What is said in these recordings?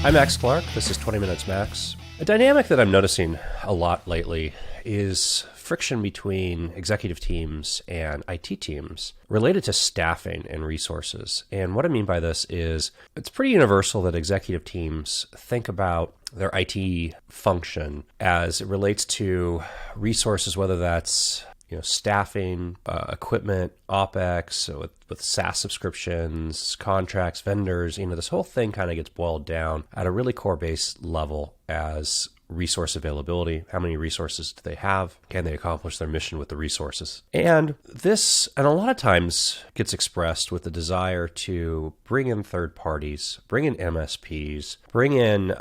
I'm Max Clark. This is 20 Minutes Max. A dynamic that I'm noticing a lot lately is friction between executive teams and IT teams related to staffing and resources. And what I mean by this is it's pretty universal that executive teams think about their IT function as it relates to resources, whether that's staffing, equipment, OpEx, with SaaS subscriptions, contracts, vendors. This whole thing kind of gets boiled down at a really core base level as resource availability. How many resources do they have? Can they accomplish their mission with the resources? And a lot of times gets expressed with the desire to bring in third parties, bring in MSPs, bring in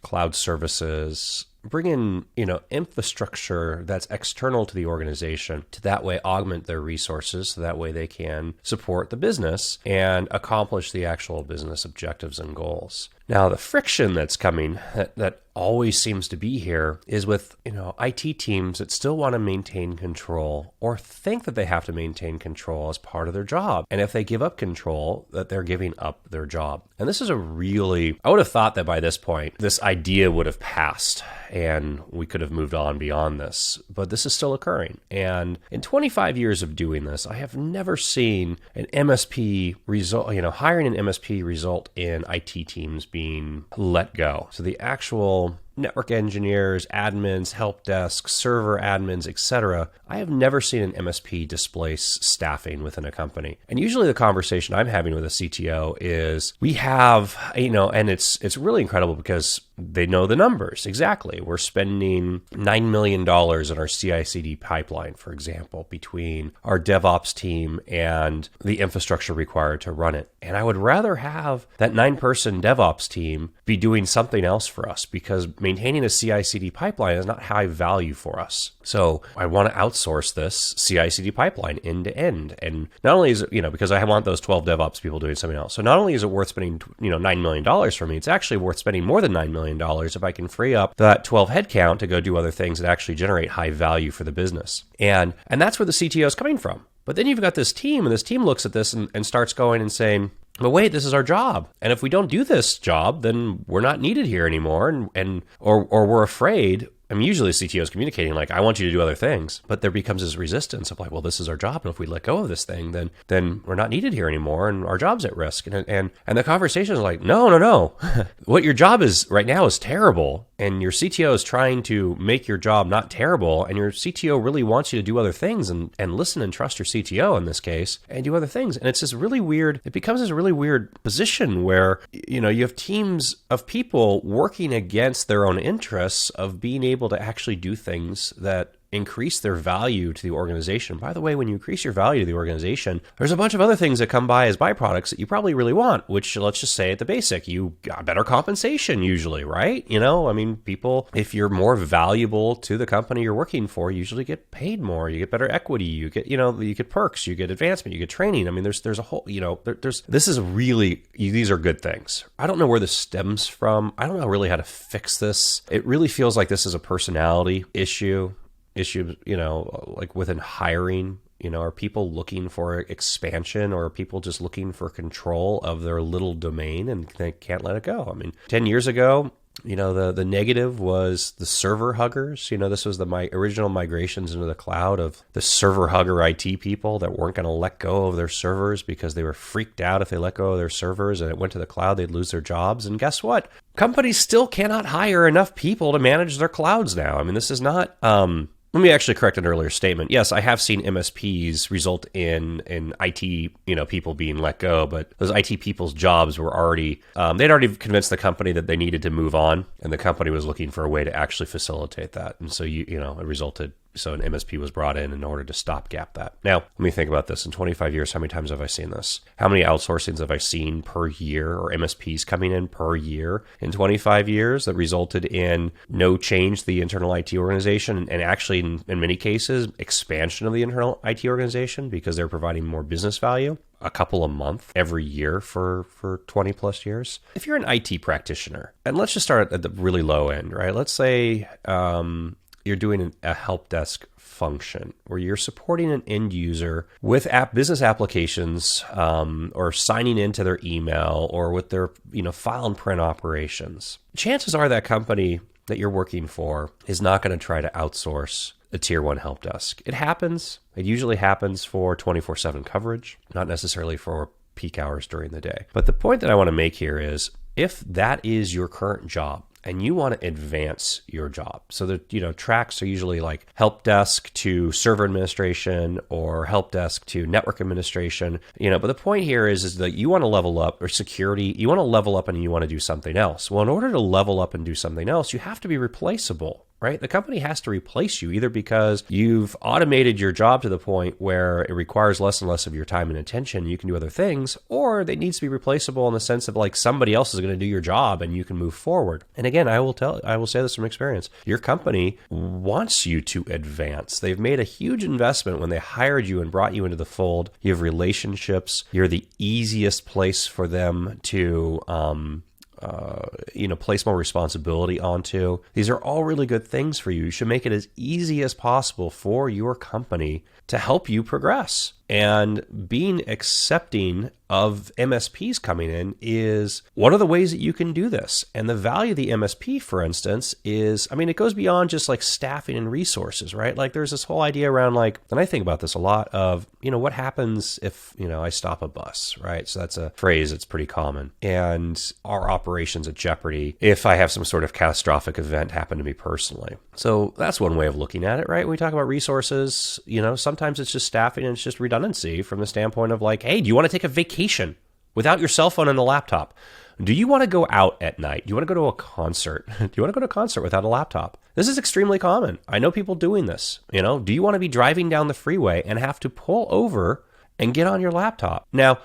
cloud services, bring in, infrastructure that's external to the organization to that way augment their resources so that way they can support the business and accomplish the actual business objectives and goals. Now, the friction that's coming that always seems to be here is with, IT teams that still want to maintain control or think that they have to maintain control as part of their job. And if they give up control, that they're giving up their job. And this is I would have thought that by this point, this idea would have passed and we could have moved on beyond this, but this is still occurring. And in 25 years of doing this, I have never seen an MSP result, hiring an MSP result in IT teams being let go. So the actual network engineers, admins, help desks, server admins, etc. I have never seen an MSP displace staffing within a company. And usually the conversation I'm having with a CTO is we have, and it's really incredible because they know the numbers. Exactly. We're spending $9 million in our CI/CD pipeline, for example, between our DevOps team and the infrastructure required to run it. And I would rather have that 9-person DevOps team be doing something else for us because maintaining a CI/CD pipeline is not high value for us. So I want to outsource this CI/CD pipeline end to end. And not only is it, because I want those 12 DevOps people doing something else. So not only is it worth spending, $9 million for me, it's actually worth spending more than $9 million if I can free up that 12 headcount to go do other things that actually generate high value for the business. And that's where the CTO is coming from. But then you've got this team, and this team looks at this and starts going and saying, but wait, this is our job. And if we don't do this job, then we're not needed here anymore. Or we're afraid. Usually the CTO is communicating like, I want you to do other things, but there becomes this resistance of like, well, this is our job. And if we let go of this thing, then we're not needed here anymore and our job's at risk. And the conversation is like, no. What your job is right now is terrible. And your CTO is trying to make your job not terrible. And your CTO really wants you to do other things and listen and trust your CTO in this case and do other things. And it becomes this really weird position where, you have teams of people working against their own interests of being able to actually do things that increase their value to the organization. By the way, when you increase your value to the organization, there's a bunch of other things that come by as byproducts that you probably really want, which let's just say at the basic, you got better compensation usually, right? People, if you're more valuable to the company you're working for, usually get paid more, you get better equity, you get perks, you get advancement, you get training. There's a whole, these are good things. I don't know where this stems from. I don't know really how to fix this. It really feels like this is a personality issue, like within hiring, are people looking for expansion or are people just looking for control of their little domain and they can't let it go? 10 years ago, the negative was the server huggers. This was the original migrations into the cloud of the server hugger IT people that weren't going to let go of their servers because they were freaked out if they let go of their servers and it went to the cloud, they'd lose their jobs. And guess what? Companies still cannot hire enough people to manage their clouds now. This is not... Let me actually correct an earlier statement. Yes, I have seen MSPs result in IT, people being let go, but those IT people's jobs were already, they'd already convinced the company that they needed to move on, and the company was looking for a way to actually facilitate that. And so, it resulted. So an MSP was brought in order to stopgap that. Now, let me think about this. In 25 years, how many times have I seen this? How many outsourcings have I seen per year or MSPs coming in per year in 25 years that resulted in no change to the internal IT organization and actually, in many cases, expansion of the internal IT organization because they're providing more business value? A couple a month every year for 20 plus years. If you're an IT practitioner, and let's just start at the really low end, right? Let's say you're doing a help desk function where you're supporting an end user with business applications, or signing into their email or with their, file and print operations, chances are that company that you're working for is not going to try to outsource a tier one help desk. It happens. It usually happens for 24/7 coverage, not necessarily for peak hours during the day. But the point that I want to make here is if that is your current job, and you want to advance your job. So that, tracks are usually like help desk to server administration or help desk to network administration, but the point here is that you want to level up, or security, you want to level up and you want to do something else. Well, in order to level up and do something else, you have to be replaceable. Right? The company has to replace you either because you've automated your job to the point where it requires less and less of your time and attention. You can do other things, or it needs to be replaceable in the sense of like somebody else is going to do your job and you can move forward. And again, I will say this from experience. Your company wants you to advance. They've made a huge investment when they hired you and brought you into the fold. You have relationships. You're the easiest place for them to, place more responsibility onto. These are all really good things for you. You should make it as easy as possible for your company to help you progress. And being accepting of MSPs coming in is one of the ways that you can do this. And the value of the MSP, for instance, is, it goes beyond just like staffing and resources, right? Like there's this whole idea around and I think about this a lot of, what happens if, I stop a bus, right? So that's a phrase that's pretty common. And our operations at jeopardy if I have some sort of catastrophic event happen to me personally. So that's one way of looking at it, right? When we talk about resources, sometimes it's just staffing and it's just redundancy from the standpoint of like, hey, do you want to take a vacation without your cell phone and a laptop? Do you want to go out at night? Do you want to go to a concert? Do you want to go to a concert without a laptop? This is extremely common. I know people doing this. Do you want to be driving down the freeway and have to pull over and get on your laptop? Now,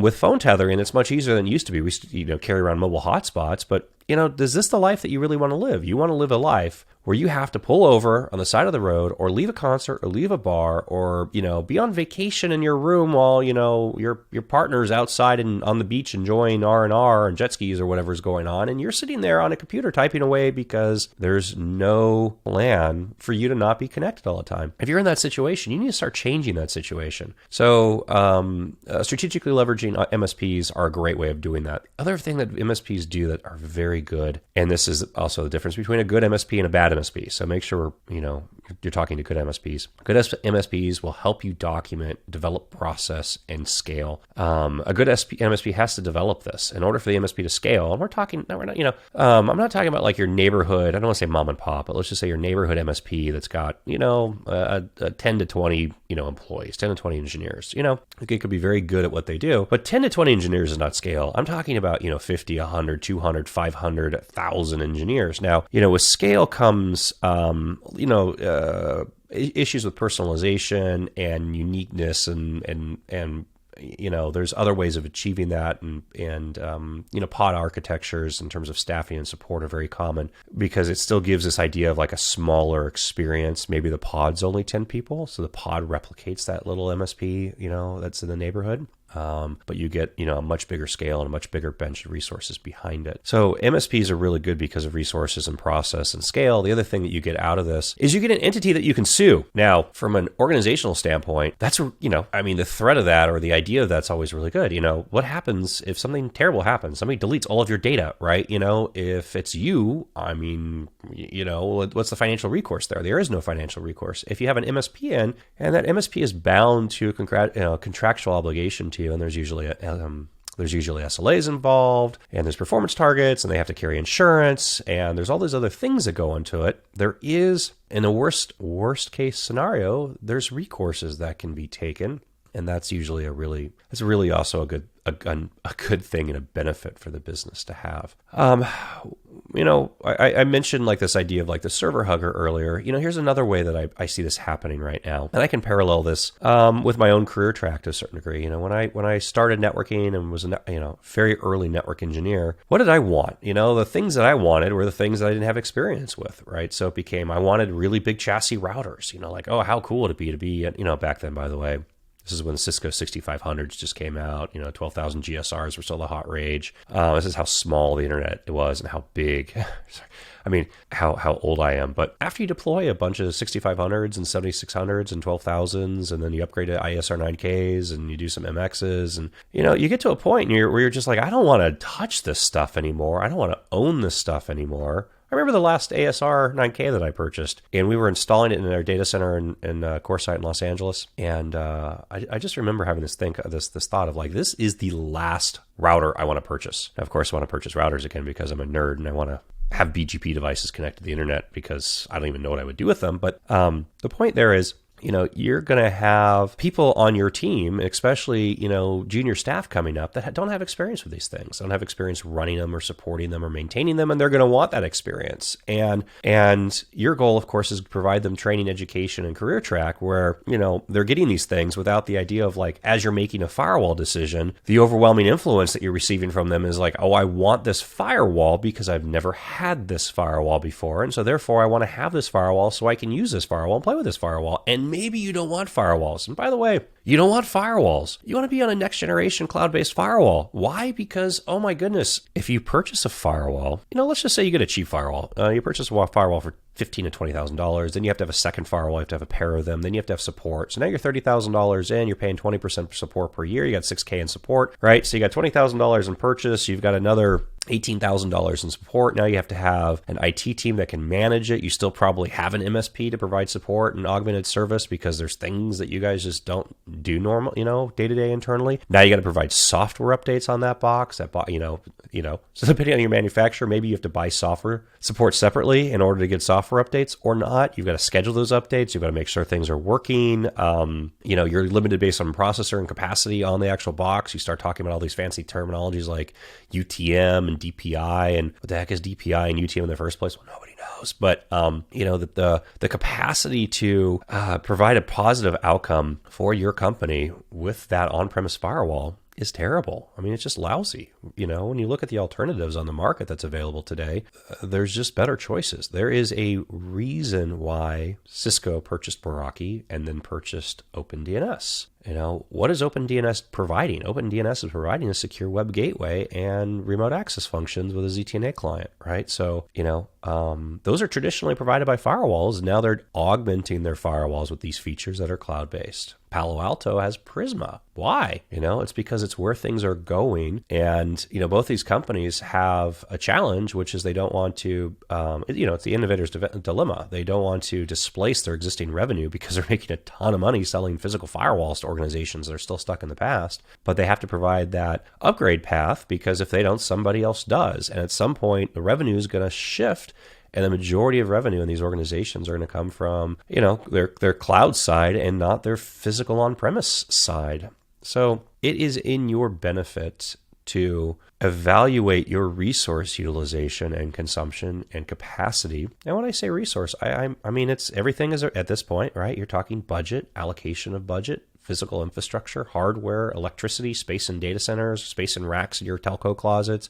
with phone tethering, it's much easier than it used to be. We used to, carry around mobile hotspots, but is this the life that you really want to live? You want to live a life where you have to pull over on the side of the road or leave a concert or leave a bar or, be on vacation in your room while, your partner's outside and on the beach enjoying R&R and jet skis or whatever's going on. And you're sitting there on a computer typing away because there's no plan for you to not be connected all the time. If you're in that situation, you need to start changing that situation. So strategically leveraging MSPs are a great way of doing that. Other thing that MSPs do that are very good, and this is also the difference between a good MSP and a bad MSP. So make sure, you're talking to good MSPs. Good MSPs will help you document, develop process, and scale. A good MSP has to develop this in order for the MSP to scale. And I'm not talking about like your neighborhood. I don't want to say mom and pop, but let's just say your neighborhood MSP that's got, a 10 to 20, employees, 10 to 20 engineers. It could be very good at what they do, but 10 to 20 engineers is not scale. I'm talking about, 50, 100, 200, 500, 1,000 engineers. Now, with scale comes, issues with personalization and uniqueness and there's other ways of achieving that, and pod architectures in terms of staffing and support are very common because it still gives this idea of like a smaller experience. Maybe the pod's only 10 people, so the pod replicates that little MSP, that's in the neighborhood. But you get, a much bigger scale and a much bigger bench of resources behind it. So MSPs are really good because of resources and process and scale. The other thing that you get out of this is you get an entity that you can sue. Now, from an organizational standpoint, that's, the threat of that or the idea of that's always really good. What happens if something terrible happens? Somebody deletes all of your data, right? If it's you, what's the financial recourse there? There is no financial recourse. If you have an MSP in and that MSP is bound to a contractual obligation to you, and there's usually SLAs involved, and there's performance targets, and they have to carry insurance, and there's all these other things that go into it. There is, in a worst case scenario, there's recourses that can be taken, and that's usually really also a good thing and a benefit for the business to have. I mentioned like this idea of like the server hugger earlier. Here's another way that I see this happening right now. And I can parallel this with my own career track to a certain degree. When I started networking and was a very early network engineer, what did I want? The things that I wanted were the things that I didn't have experience with, right? So it became, I wanted really big chassis routers, like, oh, how cool would it be to be, back then, by the way, This is when Cisco 6500s just came out. 12,000 GSRs were still the hot rage. This is how small the internet was and how big. how old I am. But after you deploy a bunch of 6500s and 7600s and 12,000s, and then you upgrade to ISR 9Ks and you do some MXs, and you get to a point where you're just like, I don't want to touch this stuff anymore. I don't want to own this stuff anymore. I remember the last ASR 9K that I purchased, and we were installing it in our data center in CoreSite in Los Angeles. And I just remember having this thought of like, this is the last router I want to purchase. Now, of course, I want to purchase routers again because I'm a nerd and I want to have BGP devices connected to the internet because I don't even know what I would do with them. But the point there is, you're going to have people on your team, especially, junior staff coming up that don't have experience with these things, don't have experience running them or supporting them or maintaining them, and they're going to want that experience. And your goal, of course, is to provide them training, education, and career track where, they're getting these things without the idea of like, as you're making a firewall decision, the overwhelming influence that you're receiving from them is like, oh, I want this firewall because I've never had this firewall before. And so therefore I want to have this firewall so I can use this firewall and play with this firewall. And maybe you don't want firewalls. And by the way, you don't want firewalls. You want to be on a next generation cloud-based firewall. Why? Because, oh my goodness, if you purchase a firewall, let's just say you get a cheap firewall. You purchase a firewall for $15,000 to $20,000. Then you have to have a second firewall. You have to have a pair of them. Then you have to have support. So now you're $30,000 in. You're paying 20% support per year. You got $6,000 in support, right? So you got $20,000 in purchase. You've got another $18,000 in support. Now you have to have an IT team that can manage it. You still probably have an MSP to provide support and augmented service because there's things that you guys just don't do normal, day to day internally. Now you got to provide software updates on that box. So depending on your manufacturer, maybe you have to buy software support separately in order to get software updates or not. You've got to schedule those updates. You've got to make sure things are working. You're limited based on processor and capacity on the actual box. You start talking about all these fancy terminologies like UTM and DPI, and what the heck is DPI and UTM in the first place? Well, nobody knows. But the capacity to provide a positive outcome for your company with that on-premise firewall is terrible. I mean, it's just lousy. When you look at the alternatives on the market that's available today, there's just better choices. There is a reason why Cisco purchased Meraki and then purchased OpenDNS. What is OpenDNS providing? OpenDNS is providing a secure web gateway and remote access functions with a ZTNA client, right? So, those are traditionally provided by firewalls. Now they're augmenting their firewalls with these features that are cloud-based. Palo Alto has Prisma. Why? It's because it's where things are going. And, both these companies have a challenge, which is they don't want to, it's the innovator's dilemma. They don't want to displace their existing revenue because they're making a ton of money selling physical firewalls to organizations that are still stuck in the past. But they have to provide that upgrade path because if they don't, somebody else does. And at some point, the revenue is going to shift. And the majority of revenue in these organizations are going to come from, their cloud side and not their physical on-premise side. So it is in your benefit to evaluate your resource utilization and consumption and capacity. And when I say resource, I mean, it's everything is at this point, right? You're talking budget, allocation of budget, physical infrastructure, hardware, electricity, space in data centers, space in racks in your telco closets,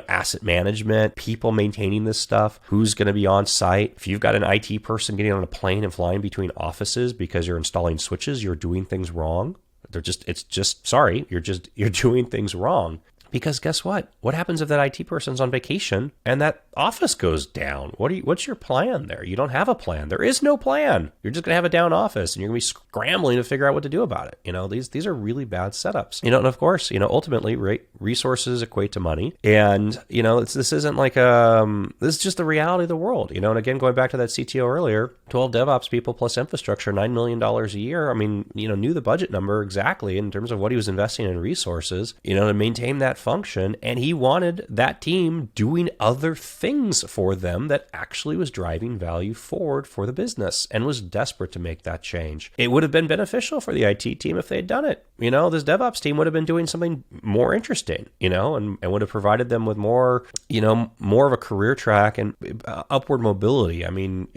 asset management, people maintaining this stuff, who's going to be on site. If you've got an IT person getting on a plane and flying between offices because you're installing switches, you're doing things wrong. You're doing things wrong. Because guess what? What happens if that IT person's on vacation and that office goes down? What's your plan there? You don't have a plan. There is no plan. You're just going to have a down office and you're going to be scrambling to figure out what to do about it. These are really bad setups. And of course, ultimately resources equate to money. And, this isn't like, this is just the reality of the world, and again, going back to that CTO earlier, 12 DevOps people plus infrastructure, $9 million a year. I mean, knew the budget number exactly in terms of what he was investing in resources, to maintain that function. And he wanted that team doing other things for them that actually was driving value forward for the business and was desperate to make that change. It would have been beneficial for the IT team if they had done it. This DevOps team would have been doing something more interesting, and would have provided them with more of a career track and upward mobility. I mean,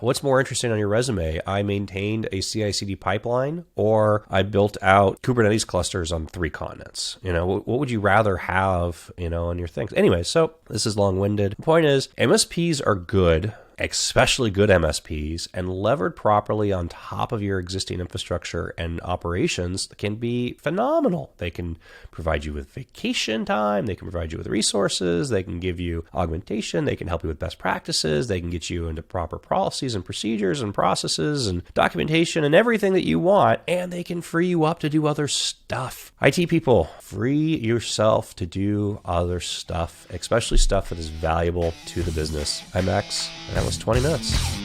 what's more interesting on your resume? I maintained a CI/CD pipeline, or I built out Kubernetes clusters on 3 continents. What would you rather have, on your things? Anyway, so this is long-winded. The point is, MSPs are good especially good MSPs, and levered properly on top of your existing infrastructure and operations can be phenomenal. They can provide you with vacation time. They can provide you with resources. They can give you augmentation. They can help you with best practices. They can get you into proper policies and procedures and processes and documentation and everything that you want. And they can free you up to do other stuff. IT people, free yourself to do other stuff, especially stuff that is valuable to the business. I'm Max, and that was 20 minutes.